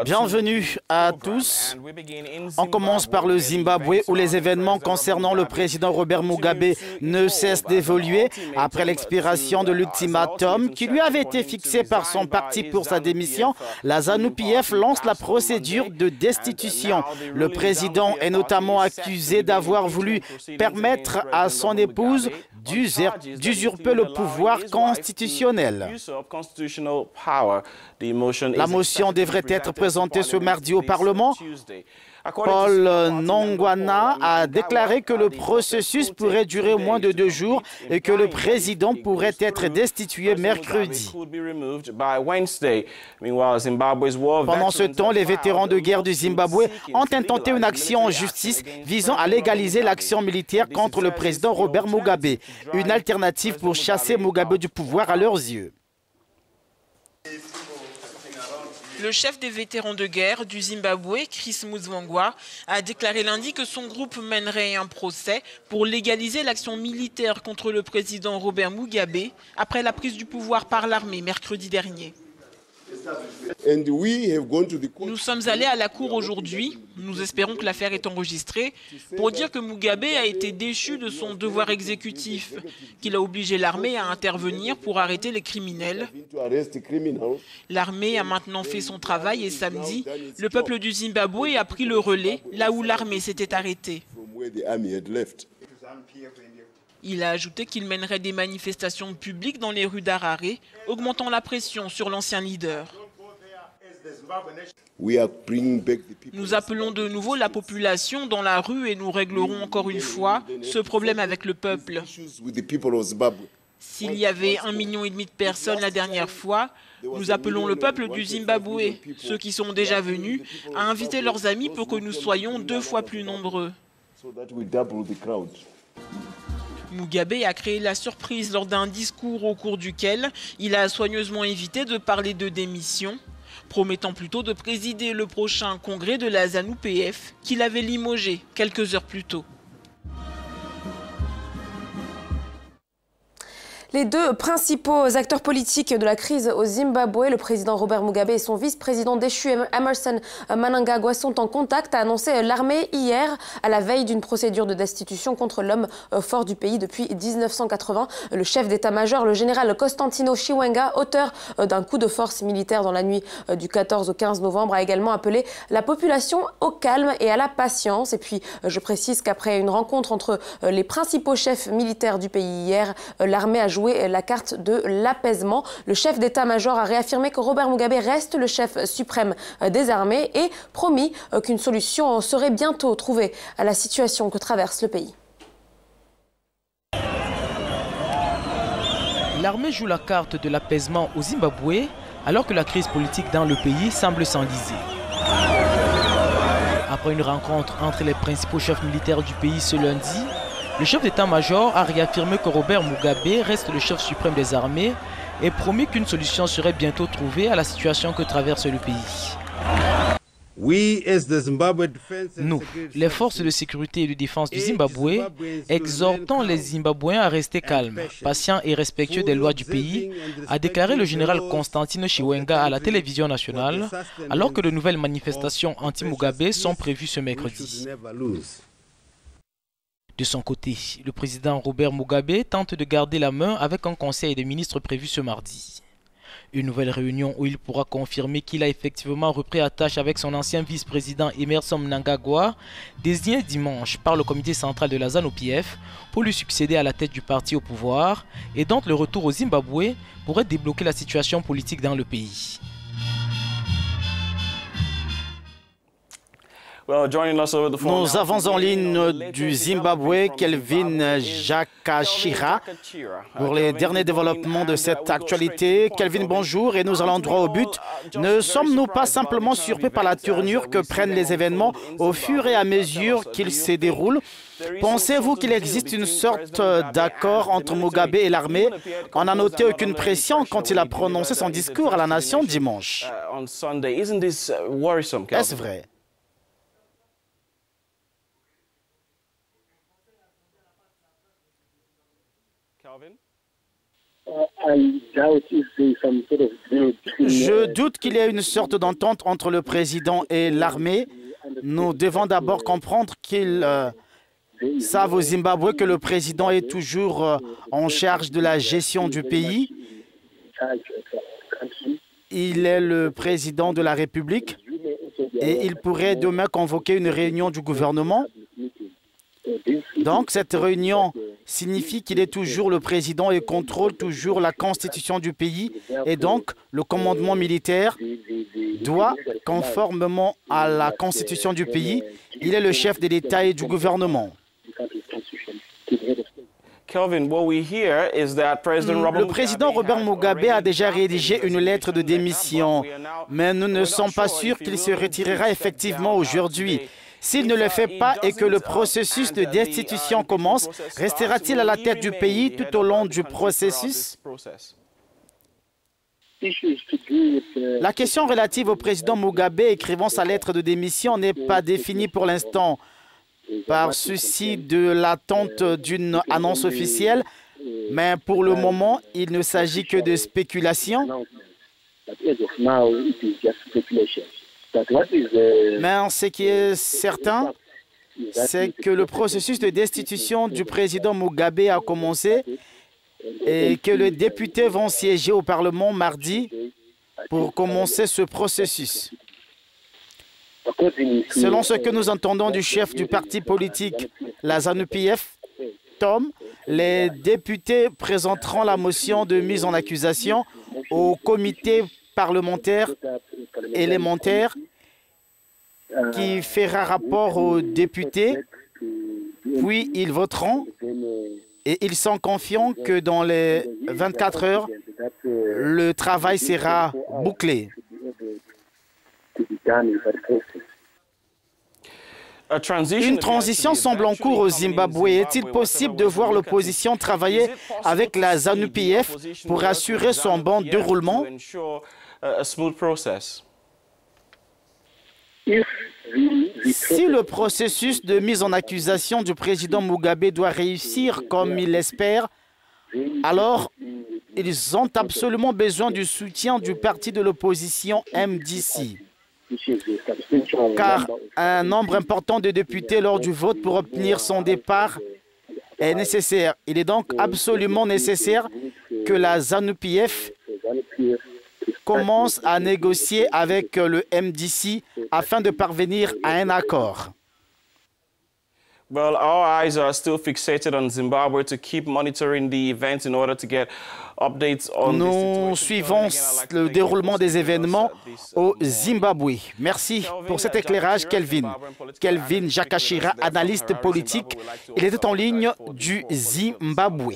Bienvenue à tous. On commence par le Zimbabwe où les événements concernant le président Robert Mugabe ne cessent d'évoluer après l'expiration de l'ultimatum qui lui avait été fixé par son parti pour sa démission. La ZANU-PF lance la procédure de destitution. Le président est notamment accusé d'avoir voulu permettre à son épouse d'usurper le pouvoir constitutionnel. La motion devrait être présentée ce mardi au Parlement. Paul Nongwana a déclaré que le processus pourrait durer moins de 2 jours et que le président pourrait être destitué mercredi. Pendant ce temps, les vétérans de guerre du Zimbabwe ont intenté une action en justice visant à légaliser l'action militaire contre le président Robert Mugabe, une alternative pour chasser Mugabe du pouvoir à leurs yeux. Le chef des vétérans de guerre du Zimbabwe, Chris Muzwangwa, a déclaré lundi que son groupe mènerait un procès pour légaliser l'action militaire contre le président Robert Mugabe après la prise du pouvoir par l'armée mercredi dernier. Nous sommes allés à la cour aujourd'hui. Nous espérons que l'affaire est enregistrée pour dire que Mugabe a été déchu de son devoir exécutif, qu'il a obligé l'armée à intervenir pour arrêter les criminels. L'armée a maintenant fait son travail et samedi, le peuple du Zimbabwe a pris le relais là où l'armée s'était arrêtée. Il a ajouté qu'il mènerait des manifestations publiques dans les rues d'Harare, augmentant la pression sur l'ancien leader. Nous appelons de nouveau la population dans la rue et nous réglerons encore une fois ce problème avec le peuple. S'il y avait 1,5 million de personnes la dernière fois, nous appelons le peuple du Zimbabwe, ceux qui sont déjà venus, à inviter leurs amis pour que nous soyons 2 fois plus nombreux. Mugabe a créé la surprise lors d'un discours au cours duquel il a soigneusement évité de parler de démission, promettant plutôt de présider le prochain congrès de la ZANU-PF qu'il avait limogé quelques heures plus tôt. Les 2 principaux acteurs politiques de la crise au Zimbabwe, le président Robert Mugabe et son vice-président déchu Emmerson Mnangagwa sont en contact, a annoncé l'armée hier à la veille d'une procédure de destitution contre l'homme fort du pays depuis 1980. Le chef d'état-major, le général Constantino Chiwenga, auteur d'un coup de force militaire dans la nuit du 14 au 15 novembre, a également appelé la population au calme et à la patience. Et puis, je précise qu'après une rencontre entre les principaux chefs militaires du pays hier, l'armée a joué la carte de l'apaisement. Le chef d'état-major a réaffirmé que Robert Mugabe reste le chef suprême des armées et promis qu'une solution serait bientôt trouvée à la situation que traverse le pays. L'armée joue la carte de l'apaisement au Zimbabwe alors que la crise politique dans le pays semble s'enliser. Après une rencontre entre les principaux chefs militaires du pays ce lundi, le chef d'état-major a réaffirmé que Robert Mugabe reste le chef suprême des armées et promis qu'une solution serait bientôt trouvée à la situation que traverse le pays. Nous, les forces de sécurité et de défense du Zimbabwe, exhortons les Zimbabwéens à rester calmes, patients et respectueux des lois du pays, a déclaré le général Constantino Chiwenga à la télévision nationale, alors que de nouvelles manifestations anti-Mugabe sont prévues ce mercredi. De son côté, le président Robert Mugabe tente de garder la main avec un conseil des ministres prévu ce mardi. Une nouvelle réunion où il pourra confirmer qu'il a effectivement repris attache avec son ancien vice-président Emmerson Mnangagwa, désigné dimanche par le comité central de la ZANU-PF pour lui succéder à la tête du parti au pouvoir et dont le retour au Zimbabwe pourrait débloquer la situation politique dans le pays. Nous avons en ligne du Zimbabwe Kelvin Jakashira pour les derniers développements de cette actualité. Kelvin, bonjour et nous allons droit au but. Ne sommes-nous pas simplement surpris par la tournure que prennent les événements au fur et à mesure qu'ils se déroulent? Pensez-vous qu'il existe une sorte d'accord entre Mugabe et l'armée? On n'a noté aucune pression quand il a prononcé son discours à la nation dimanche. Est-ce vrai? Je doute qu'il y ait une sorte d'entente entre le président et l'armée. Nous devons d'abord comprendre qu'ils savent au Zimbabwe que le président est toujours en charge de la gestion du pays. Il est le président de la République et il pourrait demain convoquer une réunion du gouvernement. Donc, cette réunion signifie qu'il est toujours le président et contrôle toujours la constitution du pays. Et donc, le commandement militaire doit, conformément à la constitution du pays, il est le chef de l'État et du gouvernement. Le président Robert Mugabe a déjà rédigé une lettre de démission, mais nous ne sommes pas sûrs qu'il se retirera effectivement aujourd'hui. S'il ne le fait pas et que le processus de destitution commence, restera-t-il à la tête du pays tout au long du processus? La question relative au président Mugabe écrivant sa lettre de démission n'est pas définie pour l'instant. Par souci de l'attente d'une annonce officielle, mais pour le moment, il ne s'agit que de spéculation. Mais ce qui est certain, c'est que le processus de destitution du président Mugabe a commencé et que les députés vont siéger au Parlement mardi pour commencer ce processus. Selon ce que nous entendons du chef du parti politique, la ZANU-PF, Tom, les députés présenteront la motion de mise en accusation au comité parlementaire élémentaire qui fera rapport aux députés, puis ils voteront et ils sont confiants que dans les 24 heures, le travail sera bouclé. Une transition semble en cours au Zimbabwe. Est-il possible de voir l'opposition travailler avec la ZANU-PF pour assurer son bon déroulement? Si le processus de mise en accusation du président Mugabe doit réussir comme il l'espère, alors ils ont absolument besoin du soutien du parti de l'opposition MDC. Car un nombre important de députés lors du vote pour obtenir son départ est nécessaire. Il est donc absolument nécessaire que la ZANU-PF commence à négocier avec le MDC afin de parvenir à un accord. Well, our eyes are still fixated on Zimbabwe to keep monitoring the events in order to get updates on Nous suivons le déroulement des événements au Zimbabwe. Merci pour cet éclairage, Kelvin. Kelvin Jakashira, analyste politique. Il était en ligne du Zimbabwe.